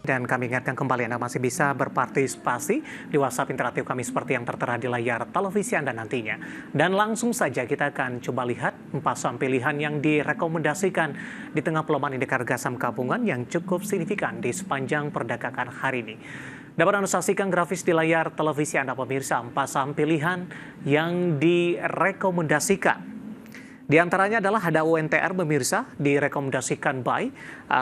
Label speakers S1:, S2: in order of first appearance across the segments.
S1: Dan kami ingatkan kembali Anda masih bisa berpartisipasi di WhatsApp interaktif kami seperti yang tertera di layar televisi Anda nantinya. Dan langsung saja kita akan coba lihat 4 saham pilihan yang direkomendasikan di tengah pelemahan indeks harga saham gabungan yang cukup signifikan di sepanjang perdagangan hari ini. Dapat Anda saksikan grafis di layar televisi Anda pemirsa, 4 saham pilihan yang direkomendasikan. Di antaranya adalah ada UNTR pemirsa, direkomendasikan buy,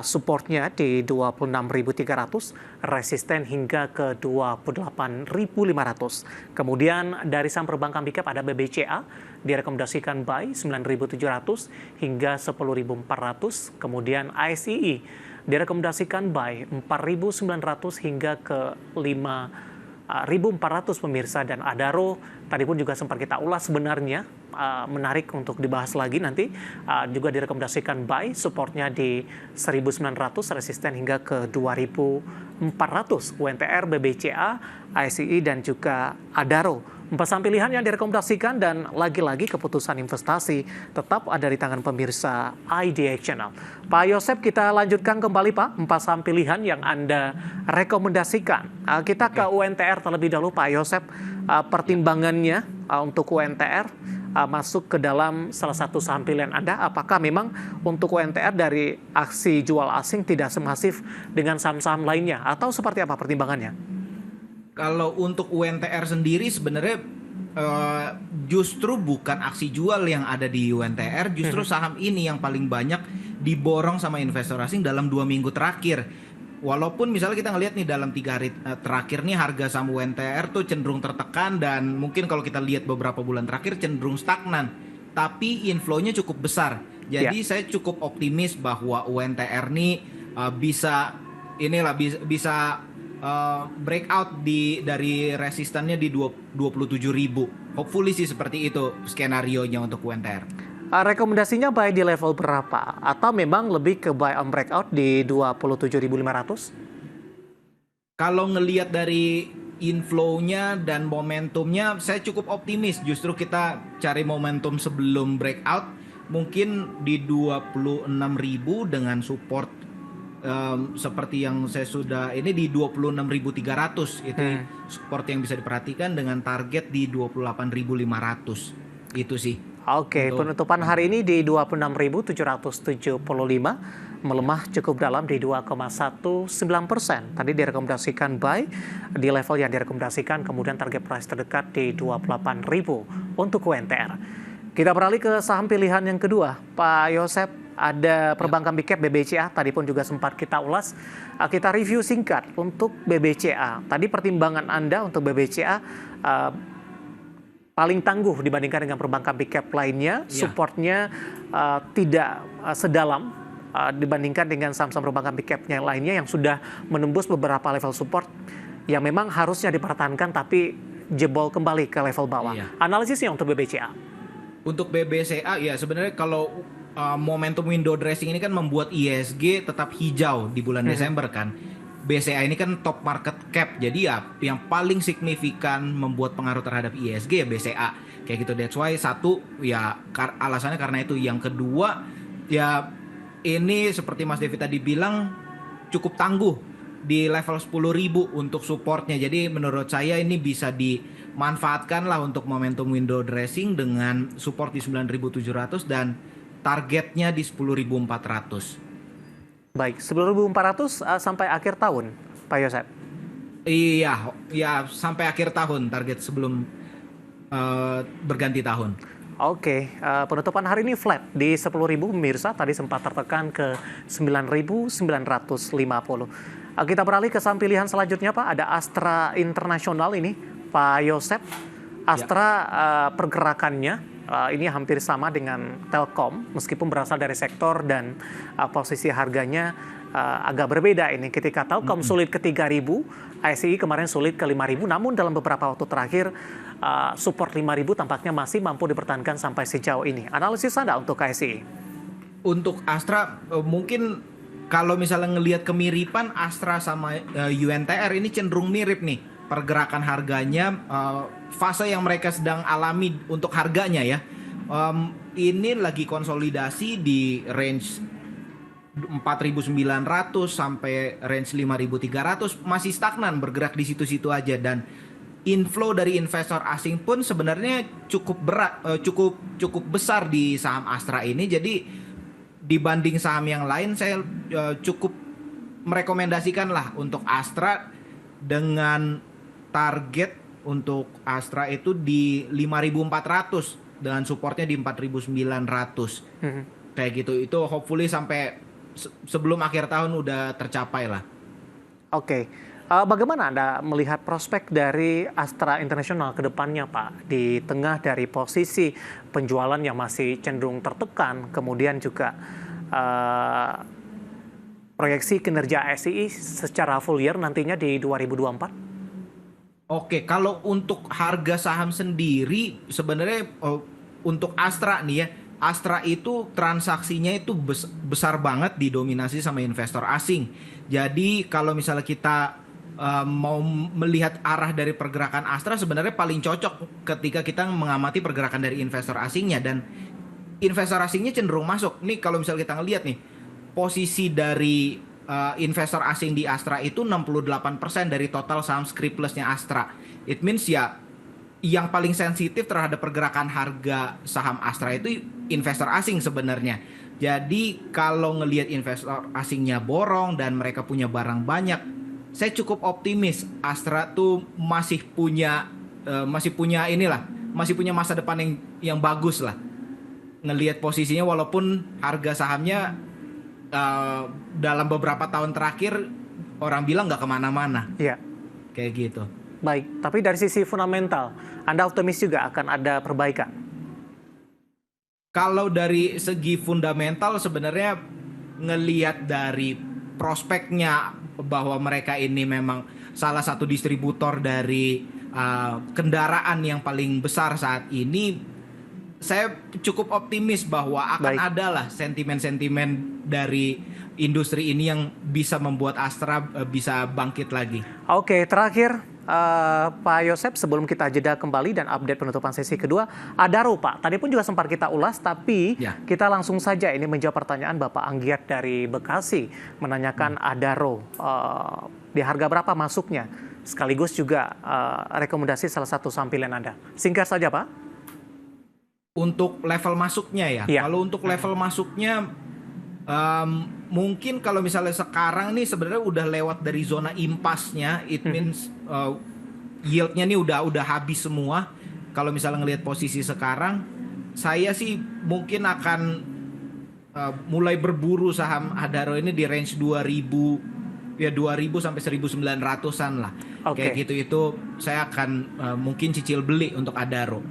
S1: supportnya di 26.300, resisten hingga ke 28.500. Kemudian dari saham perbankan big cap ada BBCA, direkomendasikan buy 9.700 hingga 10.400. Kemudian ASII, direkomendasikan buy 4.900 hingga ke 5.400 pemirsa. Dan Adaro tadi pun juga sempat kita ulas sebenarnya, menarik untuk dibahas lagi nanti, juga direkomendasikan buy, supportnya di 1.900, resisten hingga ke 2.400. UNTR, BBCA, ASII dan juga Adaro, 4 saham pilihan yang direkomendasikan, dan lagi-lagi keputusan investasi tetap ada di tangan pemirsa IDX Channel. Pak Yosep, kita lanjutkan kembali Pak, 4 saham pilihan yang Anda rekomendasikan. Kita ke UNTR terlebih dahulu Pak Yosep. Pertimbangannya untuk UNTR masuk ke dalam salah satu saham pilihan Anda. Apakah memang untuk UNTR dari aksi jual asing tidak semasif dengan saham-saham lainnya, atau seperti apa pertimbangannya?
S2: Kalau untuk UNTR sendiri sebenarnya justru bukan aksi jual yang ada di UNTR, justru saham ini yang paling banyak diborong sama investor asing dalam 2 minggu terakhir. Walaupun misalnya kita ngelihat nih dalam 3 hari terakhir nih harga saham UNTR tuh cenderung tertekan, dan mungkin kalau kita lihat beberapa bulan terakhir cenderung stagnan, tapi inflow-nya cukup besar. Jadi saya cukup optimis bahwa UNTR nih bisa breakout dari resistannya di 27.000. Hopefully sih seperti itu skenario-nya untuk UNTR.
S1: Rekomendasinya buy di level berapa? Atau memang lebih ke buy on breakout di 27.500?
S2: Kalau ngelihat dari inflow-nya dan momentumnya, saya cukup optimis. Justru kita cari momentum sebelum breakout, mungkin di 26.000 dengan support seperti yang saya sudah ini di 26.300. Itu support yang bisa diperhatikan, dengan target di 28.500. Itu sih.
S1: Oke, penutupan hari ini di 26.775, melemah cukup dalam di 2,19%. Tadi direkomendasikan buy di level yang direkomendasikan, kemudian target price terdekat di 28.000 untuk UNTR. Kita beralih ke saham pilihan yang kedua, Pak Yosep. Ada perbankan big cap BBCA, tadi pun juga sempat kita ulas. Kita review singkat untuk BBCA. Tadi pertimbangan Anda untuk BBCA paling tangguh dibandingkan dengan perbankan big cap lainnya, supportnya tidak sedalam dibandingkan dengan saham-saham perbankan big cap yang lainnya yang sudah menembus beberapa level support yang memang harusnya dipertahankan tapi jebol kembali ke level bawah. Analisisnya untuk BBCA?
S2: Untuk BBCA ya sebenarnya kalau momentum window dressing ini kan membuat ISG tetap hijau di bulan Desember kan. BCA ini kan top market cap, jadi ya yang paling signifikan membuat pengaruh terhadap ISG ya BCA kayak gitu. That's why satu ya alasannya karena itu. Yang kedua ya ini seperti Mas Devi tadi bilang cukup tangguh di level 10.000 untuk supportnya. Jadi menurut saya ini bisa dimanfaatkan lah untuk momentum window dressing dengan support di 9.700 dan targetnya di 10.400.
S1: Baik, 10.400 sampai akhir tahun, Pak Yosep?
S2: Iya, ya sampai akhir tahun target sebelum berganti tahun.
S1: Oke, penutupan hari ini flat di 10.000 pemirsa, tadi sempat tertekan ke 9.950. Kita beralih ke saham pilihan selanjutnya Pak, ada Astra International ini, Pak Yosep. Astra pergerakannya ini hampir sama dengan Telkom, meskipun berasal dari sektor dan posisi harganya agak berbeda ini. Ketika Telkom sulit ke 3.000, ASI kemarin sulit ke 5.000, namun dalam beberapa waktu terakhir support 5.000 tampaknya masih mampu dipertahankan sampai sejauh ini. Analisis Anda untuk ASI?
S2: Untuk Astra mungkin kalau misalnya ngelihat kemiripan Astra sama UNTR ini cenderung mirip nih. Pergerakan harganya, fase yang mereka sedang alami untuk harganya ya, ini lagi konsolidasi di range 4.900 sampai range 5.300 masih stagnan bergerak di situ-situ aja, dan inflow dari investor asing pun sebenarnya cukup berat, cukup besar di saham Astra ini. Jadi dibanding saham yang lain saya cukup merekomendasikan lah untuk Astra, dengan target untuk Astra itu di 5.400 dengan supportnya di 4.900. Kayak gitu. Itu hopefully sampai sebelum akhir tahun udah tercapai lah.
S1: Oke. Bagaimana Anda melihat prospek dari Astra International ke depannya, Pak? Di tengah dari posisi penjualan yang masih cenderung tertekan, kemudian juga proyeksi kinerja SII secara full year nantinya di 2024?
S2: Oke, kalau untuk harga saham sendiri sebenarnya untuk Astra nih ya, Astra itu transaksinya itu besar banget, didominasi sama investor asing. Jadi kalau misalnya kita mau melihat arah dari pergerakan Astra, sebenarnya paling cocok ketika kita mengamati pergerakan dari investor asingnya, dan investor asingnya cenderung masuk. Nih kalau misalnya kita ngelihat nih, posisi dari investor asing di Astra itu 68% dari total saham scriptless-nya Astra. It means ya yang paling sensitif terhadap pergerakan harga saham Astra itu investor asing sebenarnya. Jadi kalau ngelihat investor asingnya borong dan mereka punya barang banyak, saya cukup optimis Astra tuh masih punya masa depan yang bagus lah. Ngelihat posisinya, walaupun harga sahamnya dalam beberapa tahun terakhir orang bilang nggak kemana-mana.
S1: Iya.
S2: Kayak gitu.
S1: Baik, tapi dari sisi fundamental, Anda optimis juga akan ada perbaikan?
S2: Kalau dari segi fundamental sebenarnya ngelihat dari prospeknya bahwa mereka ini memang salah satu distributor dari kendaraan yang paling besar saat ini, saya cukup optimis bahwa akan ada lah sentimen-sentimen dari industri ini yang bisa membuat Astra bisa bangkit lagi.
S1: Oke, terakhir Pak Yosep, sebelum kita jeda kembali dan update penutupan sesi kedua, Adaro Pak, tadi pun juga sempat kita ulas, tapi kita langsung saja ini menjawab pertanyaan Bapak Anggiat dari Bekasi, menanyakan Adaro, di harga berapa masuknya, sekaligus juga rekomendasi salah satu saham pilihan Anda. Singkat saja Pak.
S2: Untuk level masuknya ya, kalau untuk level masuknya mungkin kalau misalnya sekarang nih sebenarnya udah lewat dari zona impasnya, it means yieldnya nih udah habis semua. Kalau misalnya ngelihat posisi sekarang, saya sih mungkin akan mulai berburu saham Adaro ini di range 2000 sampai 1900-an lah. Kayak gitu, itu saya akan mungkin cicil beli untuk Adaro.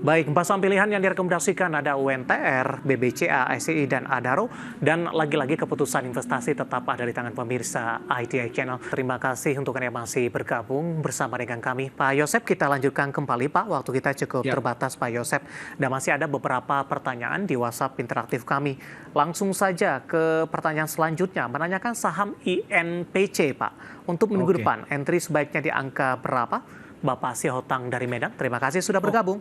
S1: Baik, 4 saham pilihan yang direkomendasikan ada UNTR, BBCA, SII, dan Adaro. Dan lagi-lagi keputusan investasi tetap ada di tangan pemirsa ITI Channel. Terima kasih untuk Anda yang masih bergabung bersama dengan kami. Pak Yosep, kita lanjutkan kembali Pak. Waktu kita cukup terbatas Pak Yosep. Dan masih ada beberapa pertanyaan di WhatsApp interaktif kami. Langsung saja ke pertanyaan selanjutnya. Menanyakan saham INPC Pak. Untuk minggu depan, entry sebaiknya di angka berapa? Bapak Sihotang dari Medan, terima kasih sudah bergabung.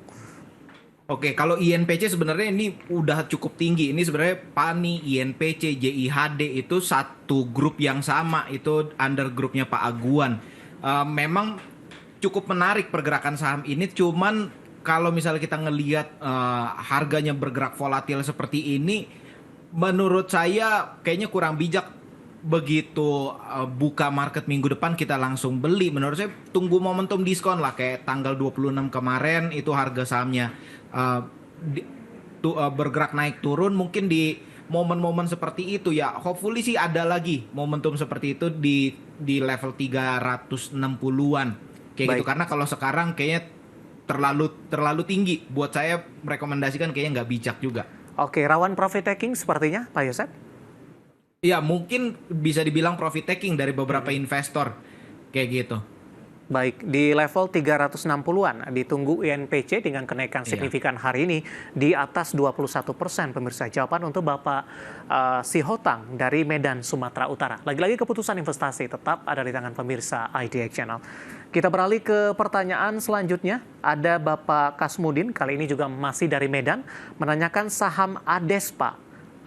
S2: Oke, kalau INPC sebenarnya ini udah cukup tinggi. Ini sebenarnya PANI, INPC, JIHD itu satu grup yang sama. Itu under grupnya Pak Aguan. Memang cukup menarik pergerakan saham ini. Cuman kalau misalnya kita ngelihat harganya bergerak volatil seperti ini, menurut saya kayaknya kurang bijak begitu buka market minggu depan kita langsung beli. Menurut saya tunggu momentum diskon lah, kayak tanggal 26 kemarin itu harga sahamnya bergerak naik turun. Mungkin di momen-momen seperti itu ya hopefully sih ada lagi momentum seperti itu di level 360-an kayak gitu, karena kalau sekarang kayaknya terlalu tinggi buat saya, merekomendasikan kayaknya nggak bijak juga.
S1: Oke, rawan profit taking sepertinya Pak Yosep?
S2: Ya mungkin bisa dibilang profit taking dari beberapa investor kayak gitu.
S1: Baik, di level 360-an ditunggu INPC dengan kenaikan signifikan hari ini di atas 21%. Pemirsa, jawaban untuk Bapak Sihotang dari Medan, Sumatera Utara. Lagi-lagi keputusan investasi tetap ada di tangan pemirsa IDX Channel. Kita beralih ke pertanyaan selanjutnya. Ada Bapak Kasmudin, kali ini juga masih dari Medan, menanyakan saham ADES Pak.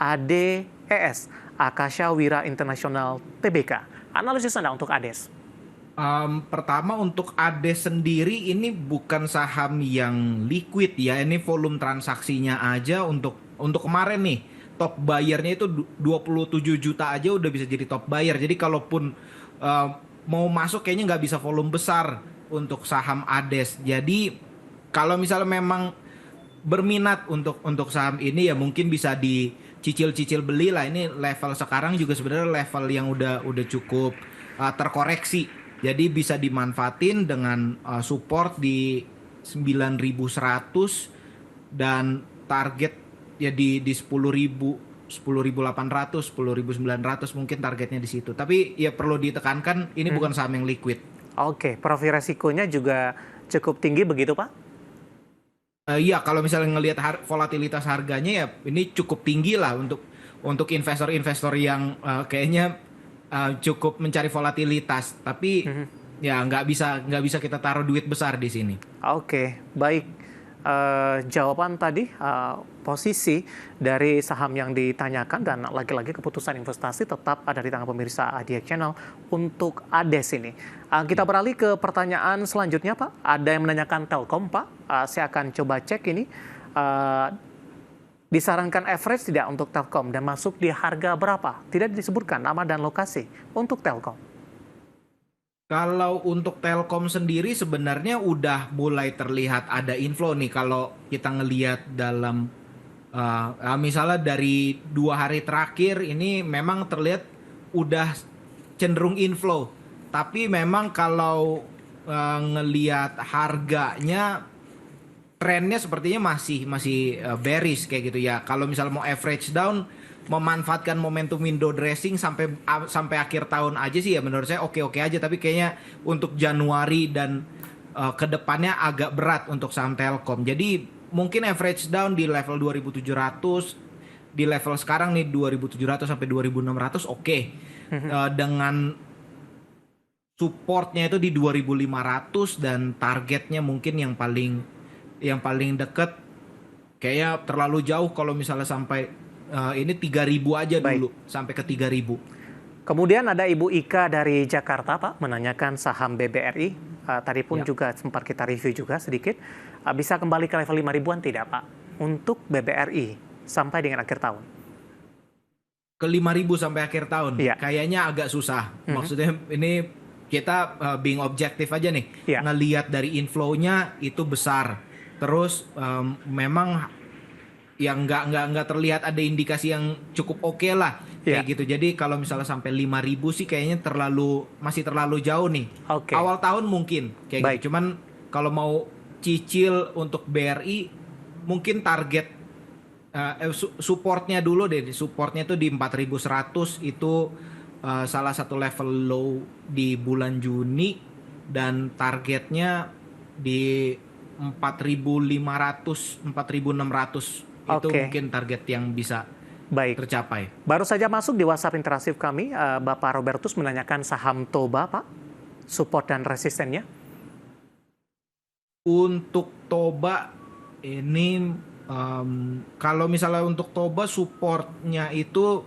S1: ADES. Akasha Wira International Tbk. Analisis Anda untuk ADES.
S2: Pertama untuk ADES sendiri ini bukan saham yang liquid ya, ini volume transaksinya aja untuk kemarin nih top buyernya itu 27 juta aja udah bisa jadi top buyer. Jadi kalaupun mau masuk kayaknya nggak bisa volume besar untuk saham ADES. Jadi kalau misalnya memang berminat untuk saham ini ya mungkin bisa dicicil-cicil beli lah. Ini level sekarang juga sebenarnya level yang udah cukup terkoreksi. Jadi bisa dimanfaatin dengan support di 9.100 dan target ya di 10.000, 10.800, 10.900 mungkin targetnya di situ. Tapi ya perlu ditekankan ini bukan saham yang liquid.
S1: Oke, profil resikonya juga cukup tinggi begitu Pak?
S2: Iya, kalau misalnya ngelihat volatilitas harganya ya ini cukup tinggi lah untuk investor-investor yang kayaknya cukup mencari volatilitas. Tapi ya nggak bisa kita taruh duit besar di sini.
S1: Oke, baik. Jawaban tadi posisi dari saham yang ditanyakan dan lagi-lagi keputusan investasi tetap ada di tangan pemirsa ADX Channel untuk ADES ini. Kita beralih ke pertanyaan selanjutnya Pak. Ada yang menanyakan Telkom Pak. Saya akan coba cek ini. Disarankan average tidak untuk Telkom dan masuk di harga berapa? Tidak disebutkan nama dan lokasi untuk Telkom.
S2: Kalau untuk Telkom sendiri sebenarnya udah mulai terlihat ada inflow nih kalau kita ngelihat dalam misalnya dari 2 hari terakhir ini memang terlihat udah cenderung inflow. Tapi memang kalau ngelihat harganya trennya sepertinya masih bearish kayak gitu ya. Kalau misalnya mau average down memanfaatkan momentum window dressing sampai akhir tahun aja sih ya menurut saya oke aja, tapi kayaknya untuk Januari dan kedepannya agak berat untuk saham Telkom. Jadi mungkin average down di level 2.700, di level sekarang nih 2.700 sampai 2.600 oke. Dengan supportnya itu di 2.500 dan targetnya mungkin yang paling deket kayaknya terlalu jauh kalau misalnya sampai ini 3.000 aja dulu. Baik. Sampai ke 3.000.
S1: Kemudian ada Ibu Ika dari Jakarta Pak menanyakan saham BBRI. Tadi pun juga sempat kita review juga sedikit. Bisa kembali ke level 5.000-an tidak Pak untuk BBRI sampai dengan akhir tahun?
S2: Ke 5.000 sampai akhir tahun?
S1: Ya.
S2: Kayaknya agak susah. Maksudnya ini kita being objektif aja nih. Ya. Ngelihat dari inflow-nya itu besar. Terus memang yang nggak terlihat ada indikasi yang cukup oke lah kayak gitu. Jadi kalau misalnya sampai 5.000 sih kayaknya masih terlalu jauh nih. Awal tahun mungkin kayak gitu. Cuman kalau mau cicil untuk BRI mungkin target supportnya dulu deh. Supportnya itu di 4.100 itu salah satu level low di bulan Juni dan targetnya di 4.500, 4.600. Itu mungkin target yang bisa tercapai.
S1: Baru saja masuk di WhatsApp interaktif kami, Bapak Robertus menanyakan saham Toba, Pak, support dan resistennya.
S2: Untuk Toba ini, kalau misalnya untuk Toba supportnya itu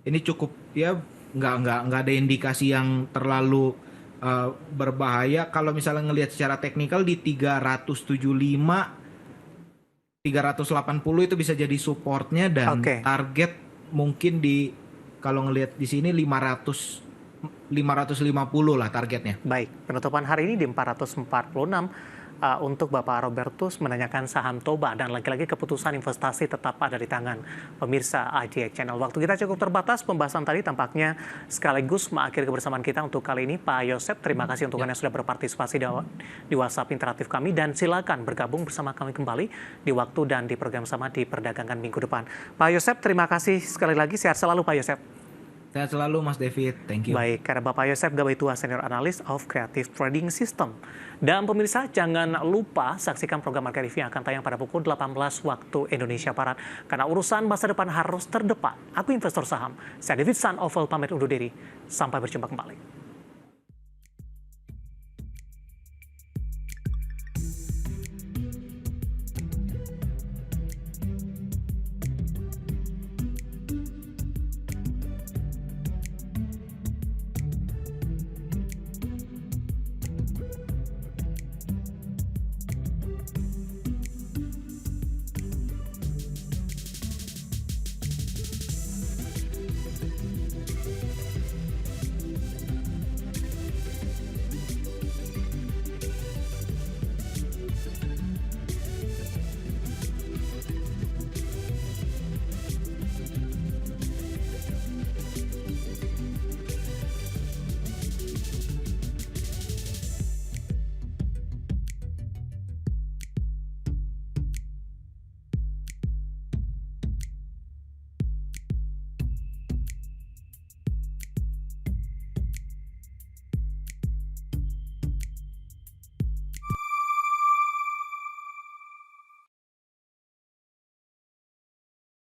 S2: ini cukup ya nggak ada indikasi yang terlalu berbahaya. Kalau misalnya ngelihat secara teknikal di 375. 380 itu bisa jadi supportnya dan target mungkin kalau ngelihat di sini 550 lah targetnya.
S1: Baik, penutupan hari ini di 446 untuk Bapak Robertus menanyakan saham Toba dan lagi-lagi keputusan investasi tetap ada di tangan pemirsa ADX Channel. Waktu kita cukup terbatas, pembahasan tadi tampaknya sekaligus mengakhiri kebersamaan kita untuk kali ini. Pak Yosep, terima kasih untuk Anda sudah berpartisipasi di WhatsApp interaktif kami dan silakan bergabung bersama kami kembali di waktu dan di program sama di perdagangan minggu depan. Pak Yosep, terima kasih sekali lagi, sehat selalu Pak Yosep.
S2: Sehat selalu Mas David, thank you.
S1: Baik, karena Bapak Yosep Gabaitua, Senior Analyst of Creative Trading System. Dan pemirsa, jangan lupa saksikan program Market Review yang akan tayang pada pukul 18 waktu Indonesia Barat. Karena urusan masa depan harus terdepan. Aku investor saham, saya David San Oval pamit undur diri. Sampai berjumpa kembali.